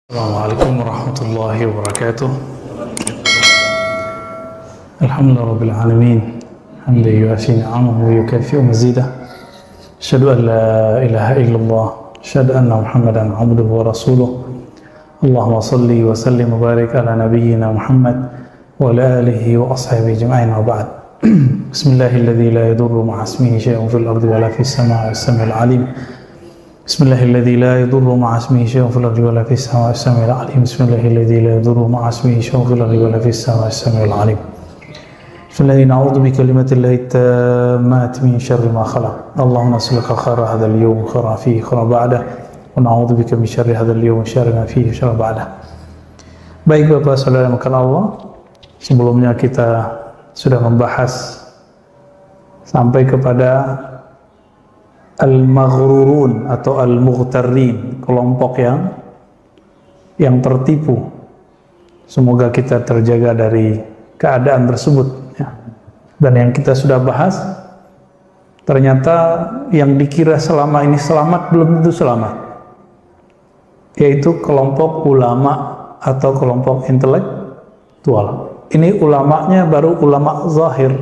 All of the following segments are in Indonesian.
Assalamualaikum warahmatullahi wabarakatuh. Alhamdulillah rabbil alamin. Hamdan yuwasi ni'amahu wa yukafi'u mazidah. Asyhadu an la ilaha illallah, asyhadu anna Muhammadan 'abduhu wa rasuluh. Allahumma shalli wa sallim wa barik ala nabiyyina Muhammad wa ala alihi wa ashabihi ajma'in wa ba'd. Bismillahilladzi la yadurru ma'a ismihi syai'un fil ardi wa la fis samaa'i was-sami'ul 'alim. Bismillahilladzi la yadurru ma'a ismihi syai'un fil ardi wa la fis samaa'i was-sami'ul 'alim. Bismillahilladzi la yadurru ma'a ismihi syai'un fil ardi wa la fis samaa'i was-sami'ul 'alim. Bismillahirrahmanirrahim. Na'udzu bi kalimatillahi tammati min syarri ma khalaq. Allahumma salli khaira hadzal yawm khaira fihi khaira ba'da wa na'udzu bika min syarri hadzal yawm syarri ma fihi syarri ba'da. Baik Bapak Saudara yang dirahmati Allah, sebelumnya kita sudah membahas sampai kepada al-maghrurun atau al-mughtarrin, kelompok yang tertipu. Semoga kita terjaga dari keadaan tersebut ya. Dan yang kita sudah bahas, ternyata yang dikira selama ini selamat belum tentu selamat, yaitu kelompok ulama atau kelompok intelektual. Ini ulamanya baru ulama zahir,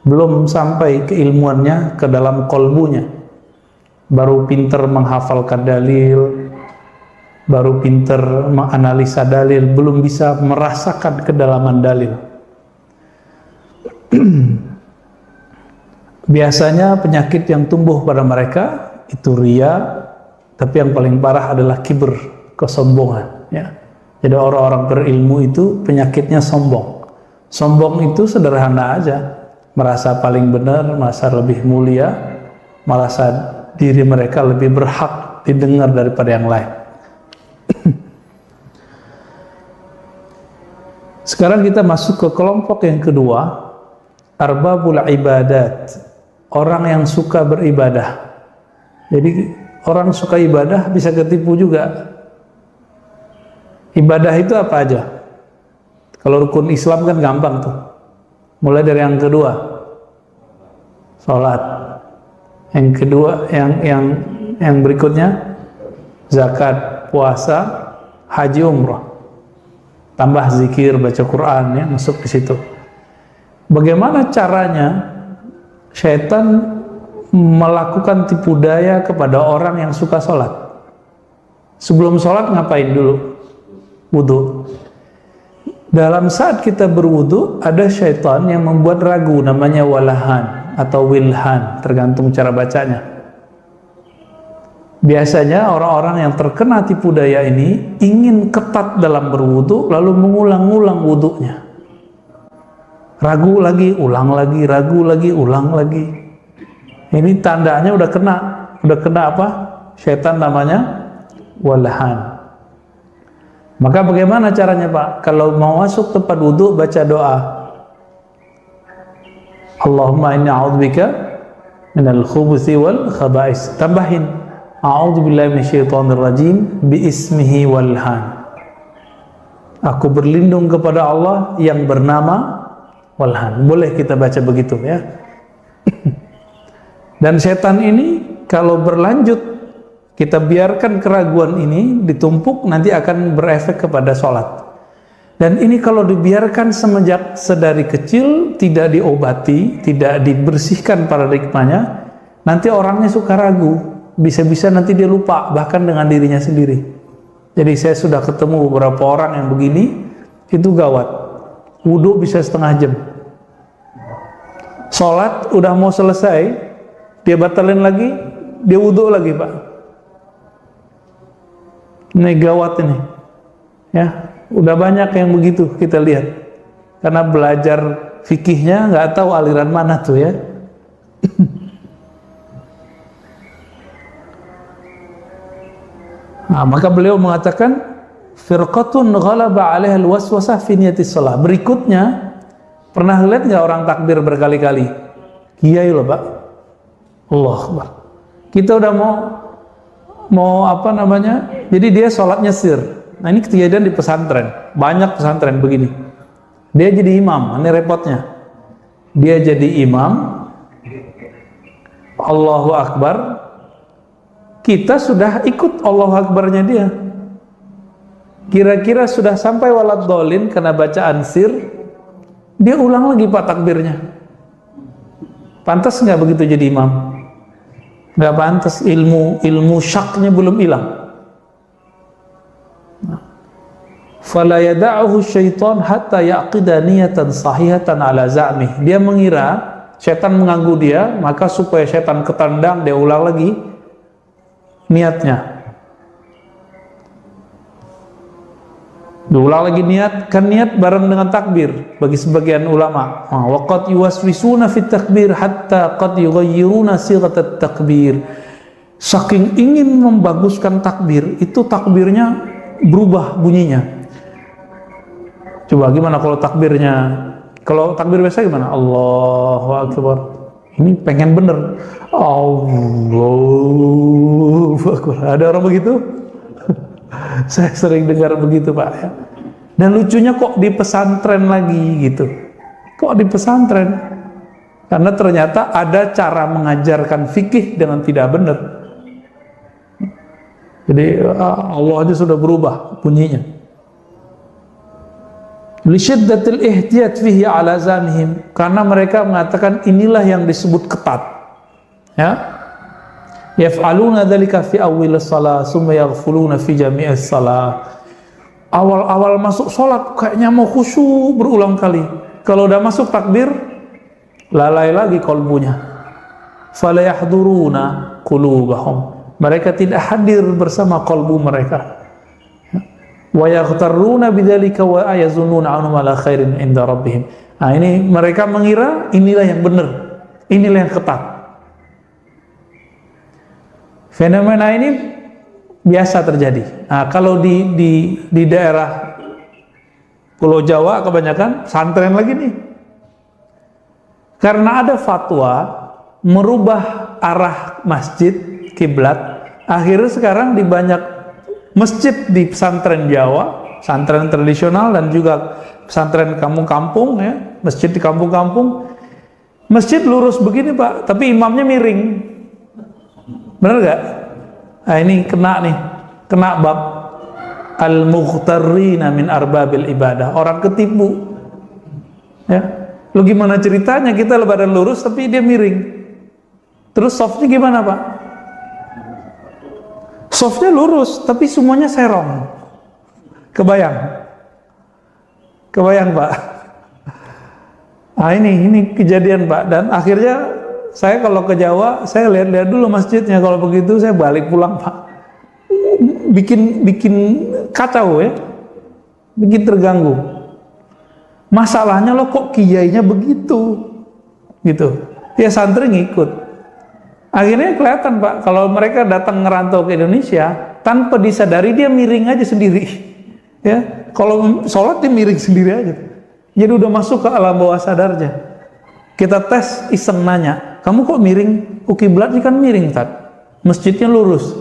belum sampai keilmuannya ke dalam kolbunya, baru pinter menghafalkan dalil, baru pinter menganalisa dalil, belum bisa merasakan kedalaman dalil. Biasanya penyakit yang tumbuh pada mereka itu riya, tapi yang paling parah adalah kibr, kesombongan ya. Jadi orang-orang berilmu itu penyakitnya sombong. Sombong itu sederhana aja, merasa paling benar, merasa lebih mulia, merasa diri mereka lebih berhak didengar daripada yang lain. Sekarang kita masuk ke kelompok yang kedua, arbabul ibadat, orang yang suka beribadah. Jadi orang suka ibadah bisa ketipu juga. Ibadah itu apa aja? Kalau rukun Islam kan gampang tuh. Mulai dari yang kedua, sholat. Yang kedua, yang berikutnya, zakat, puasa, haji, umrah. Tambah zikir, baca Quran ya, masuk ke situ. Bagaimana caranya syaitan melakukan tipu daya kepada orang yang suka sholat? Sebelum sholat ngapain dulu? Wudu. Dalam saat kita berwudu, ada syaitan yang membuat ragu, namanya walahan atau wilhan, tergantung cara bacanya. Biasanya orang-orang yang terkena tipu daya ini ingin ketat dalam berwudu, lalu mengulang-ulang wudunya. Ragu lagi, ulang lagi, ragu lagi, ulang lagi. Ini tandanya udah kena apa? Syaitan namanya walahan. Maka bagaimana caranya Pak? Kalau mau masuk tempat wudhu, baca doa. Allahumma inni a'udzubika minal khubuthi wal khaba'is. Tambahin, a'udzubillahi minasyaitonir rajim biismihi walhan. Aku berlindung kepada Allah yang bernama walhan. Boleh kita baca begitu ya. Dan setan ini kalau berlanjut, kita biarkan keraguan ini ditumpuk, nanti akan berefek kepada sholat. Dan ini kalau dibiarkan semenjak sedari kecil, tidak diobati, tidak dibersihkan paradigmanya, nanti orangnya suka ragu, bisa-bisa nanti dia lupa bahkan dengan dirinya sendiri. Jadi saya sudah ketemu beberapa orang yang begini, itu gawat. Wudhu bisa setengah jam, sholat udah mau selesai, dia batalin lagi, dia wudhu lagi Pak. Ini gawat ini ya, udah banyak yang begitu kita lihat, karena belajar fikihnya nggak tahu aliran mana tuh ya. Nah, maka beliau mengatakan firqatun ghalaba 'alaiha al-waswasah fi niyatis shalah. Berikutnya, pernah lihat nggak orang takbir berkali-kali? Kiai loh Pak, Allah Akbar. Kita udah mau apa namanya, jadi dia sholatnya sir. Nah ini kejadian di pesantren, banyak pesantren begini. Dia jadi imam, ini repotnya. Dia jadi imam, Allahu Akbar, kita sudah ikut Allahu Akbarnya dia. Kira-kira sudah sampai waladhdallin karena bacaan sir, dia ulang lagi Pak takbirnya. Pantas nggak begitu jadi imam? Nggak pantas, ilmu syaknya belum hilang. Fala yada'uhu syaitan hatta yaqida niyatan sahihatan ala za'mih. Dia mengira setan mengganggu dia, maka supaya setan ketendang, dia ulang lagi niatnya. Diulang lagi niat, kan niat bareng dengan takbir bagi sebagian ulama. Wa qad yuwaswisuna fit takbir hatta qad yughayyiruna sighat at-takbir. Saking ingin membaguskan takbir, itu takbirnya berubah bunyinya. Coba gimana kalau takbirnya? Kalau takbir biasa gimana? Allahu Akbar. Ini pengen bener. Allahu Akbar. Ada orang begitu? Saya sering dengar begitu Pak ya. Dan lucunya kok di pesantren lagi gitu. Kok di pesantren? Karena ternyata ada cara mengajarkan fikih dengan tidak benar. Jadi Allah aja sudah berubah bunyinya. Lisyiddatil ihtiyat fihi ala zanihim, karena mereka mengatakan inilah yang disebut ketat. Ya. Yaf'aluna dzalika fi awwilis shalah summa yaghfuluna fi jami'is shalah. Awal-awal masuk sholat kayaknya mau khusyuk berulang kali. Kalau udah masuk takbir, lalai lagi qalbunya. Fala yahduruna qulubahum. Mereka tidak hadir bersama qalbu mereka. Wa yaghtarruna bidzalika wa ayazunnuna annahum ala khairin inda rabbihim. Nah, ini mereka mengira inilah yang benar. Inilah yang ketat. Fenomena ini biasa terjadi. Nah, kalau di daerah Pulau Jawa kebanyakan pesantren lagi nih. Karena ada fatwa merubah arah masjid kiblat, akhirnya sekarang di banyak masjid di pesantren Jawa, pesantren tradisional dan juga pesantren kampung-kampung ya, masjid di kampung-kampung, masjid lurus begini Pak, tapi imamnya miring. Benar gak? Nah ini kena bab al-mughtarrina min arbabil ibadah, orang ketipu ya. Lu gimana ceritanya kita badan lurus tapi dia miring, terus softnya gimana Pak? Softnya lurus tapi semuanya serong, kebayang Pak. Nah ini kejadian Pak, dan akhirnya saya kalau ke Jawa, saya lihat-lihat dulu masjidnya. Kalau begitu saya balik pulang Pak. Bikin kacau ya, bikin terganggu. Masalahnya lo kok kiainya begitu, gitu. Ya santri ngikut. Akhirnya kelihatan Pak, kalau mereka datang ngerantau ke Indonesia, tanpa disadari dia miring aja sendiri. Ya, kalau sholat dia miring sendiri aja. Jadi udah masuk ke alam bawah sadarnya. Kita tes iseng nanya, kamu kok miring? Kiblatnya kan miring Tat, masjidnya lurus.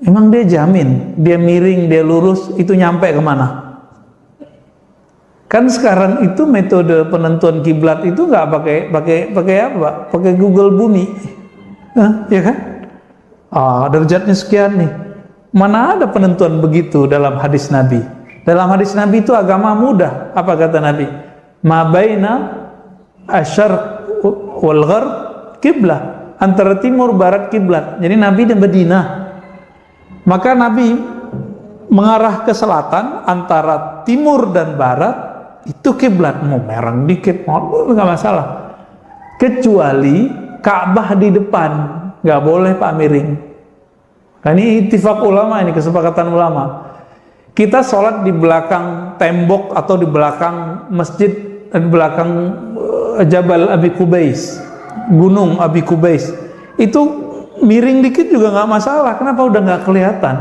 Emang dia jamin dia miring, dia lurus itu nyampe kemana? Kan sekarang itu metode penentuan kiblat itu nggak pakai apa? Pakai Google Bumi, ya kan? Derajatnya sekian nih. Mana ada penentuan begitu dalam hadis Nabi? Dalam hadis Nabi itu agama mudah. Apa kata Nabi? Ma baina asyarq wal gharb kiblah, antara timur barat kiblat. Jadi Nabi di Madinah, maka Nabi mengarah ke selatan, antara timur dan barat itu kiblat. Mau merang dikit mau nggak masalah, kecuali Ka'bah di depan nggak boleh Pak miring. Nah, ini ittifaq ulama, ini kesepakatan ulama. Kita sholat di belakang tembok atau di belakang masjid, di belakang Jabal Abi Kubais, Gunung Abi Kubais, itu miring dikit juga nggak masalah. Kenapa? Udah nggak kelihatan.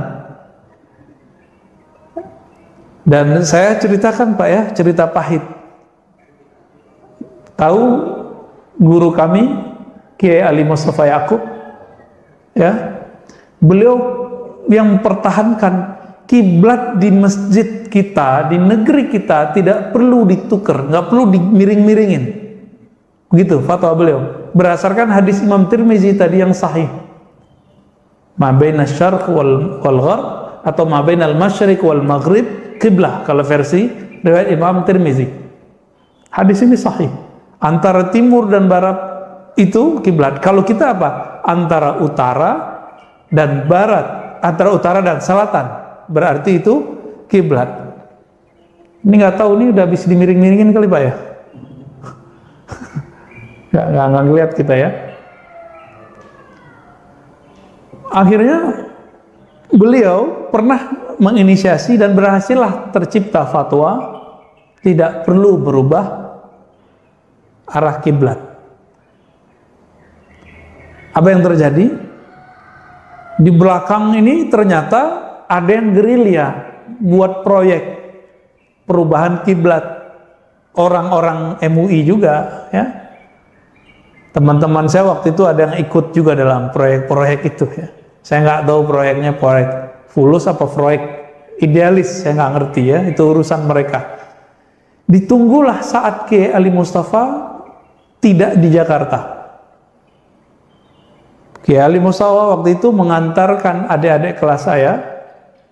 Dan saya ceritakan Pak ya, cerita pahit. Tahu guru kami Kiai Ali Mustafa Yaqub ya, beliau yang mempertahankan kiblat di masjid kita, di negeri kita tidak perlu ditukar, nggak perlu dimiring-miringin. Begitu fatwa beliau, berdasarkan hadis Imam Tirmizi tadi yang sahih. Ma baina syarq wal gharb atau ma bainal masyriq wal maghrib qiblah kalau versi riwayat Imam Tirmizi. Hadis ini sahih. Antara timur dan barat itu kiblat. Kalau kita apa? Antara utara dan barat, antara utara dan selatan. Berarti itu kiblat. Ini nggak tahu nih udah habis dimiring-miringin kali Pak ya? nggak ngeliat kita ya. Akhirnya beliau pernah menginisiasi dan berhasillah tercipta fatwa tidak perlu berubah arah kiblat. Apa yang terjadi? Di belakang ini ternyata ada yang gerilya buat proyek perubahan kiblat. Orang-orang MUI juga ya. Teman-teman saya waktu itu ada yang ikut juga dalam proyek-proyek itu ya. Saya nggak tahu proyeknya proyek fulus apa proyek idealis, saya nggak ngerti ya, itu urusan mereka. Ditunggulah saat Kiai Ali Mustafa tidak di Jakarta. Kiai Ali Mustafa waktu itu mengantarkan adik-adik kelas saya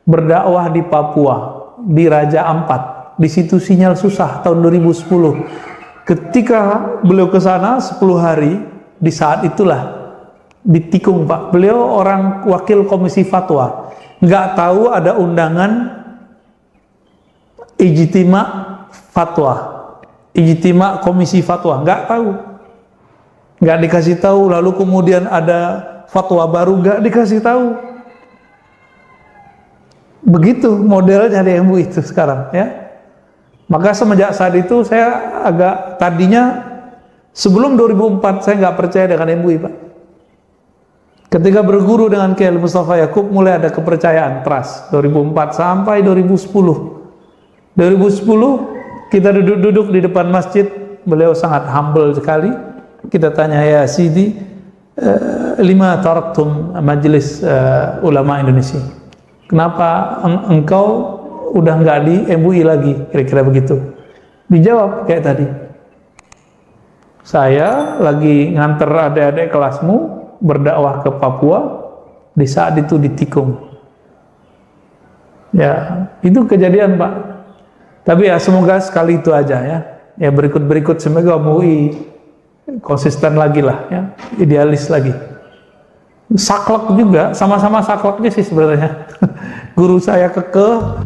berdakwah di Papua, di Raja Ampat. Di situ sinyal susah tahun 2010. Ketika beliau ke sana 10 hari, di saat itulah ditikung Pak. Beliau orang wakil komisi fatwa. Nggak tahu ada undangan ijtima fatwa, ijtima komisi fatwa, nggak tahu, nggak dikasih tahu. Lalu kemudian ada fatwa baru, nggak dikasih tahu. Begitu modelnya di MUI itu sekarang ya. Maka semenjak saat itu saya agak, tadinya sebelum 2004 saya nggak percaya dengan MUI Pak. Ketika berguru dengan Kiai Mustafa Yakub mulai ada kepercayaan, trust. 2004 sampai 2010. 2010 kita duduk-duduk di depan masjid, beliau sangat humble sekali. Kita tanya, ya Sidi, lima taraktum majelis ulama Indonesia. Kenapa engkau udah nggak di MUI lagi? Kira-kira begitu. Dijawab kayak tadi. Saya lagi nganter adik-adik kelasmu berdakwah ke Papua, di saat itu ditikung. Ya, itu kejadian Pak. Tapi ya semoga sekali itu aja ya. Ya berikut-berikut semoga MUI konsisten lagi lah ya, idealis lagi. Saklek juga, sama-sama sakleknya sih sebenarnya. Guru saya kekeh.